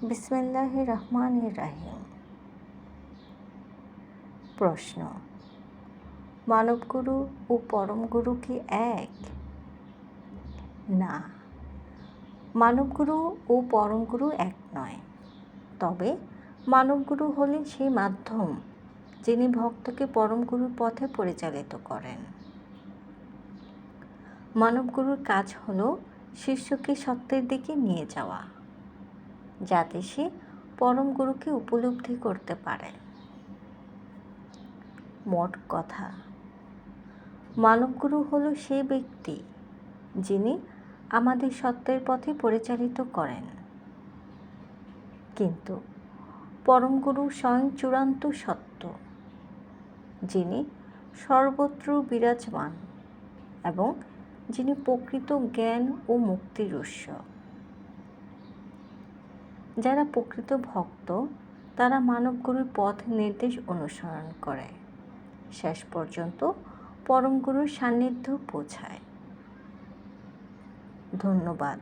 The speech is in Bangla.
বিসমিল্লাহির রহমানির রহিম। প্রশ্ন: মানবগুরু ও পরমগুরু কি এক? না, মানবগুরু ও পরমগুরু এক নয়। তবে মানবগুরু হলেন সেই মাধ্যম যিনি ভক্তকে পরমগুরুর পথে পরিচালিত করেন। মানবগুরুর কাজ হল শিষ্যকে সত্যের দিকে নিয়ে যাওয়া, যাতে সে পরমগুরুকে উপলব্ধি করতে পারে। মোট কথা, মানবগুরু হল সেই ব্যক্তি যিনি আমাদের সত্যের পথে পরিচালিত করেন, কিন্তু পরমগুরু স্বয়ং চূড়ান্ত সত্য, যিনি সর্বত্র বিরাজমান এবং যিনি প্রকৃত জ্ঞান ও মুক্তির উৎস। যারা প্রকৃত ভক্ত তারা মানবগুরুর পথ নির্দেশ অনুসরণ করে শেষ পর্যন্ত পরমগুরুর সান্নিধ্য পৌঁছায়। ধন্যবাদ।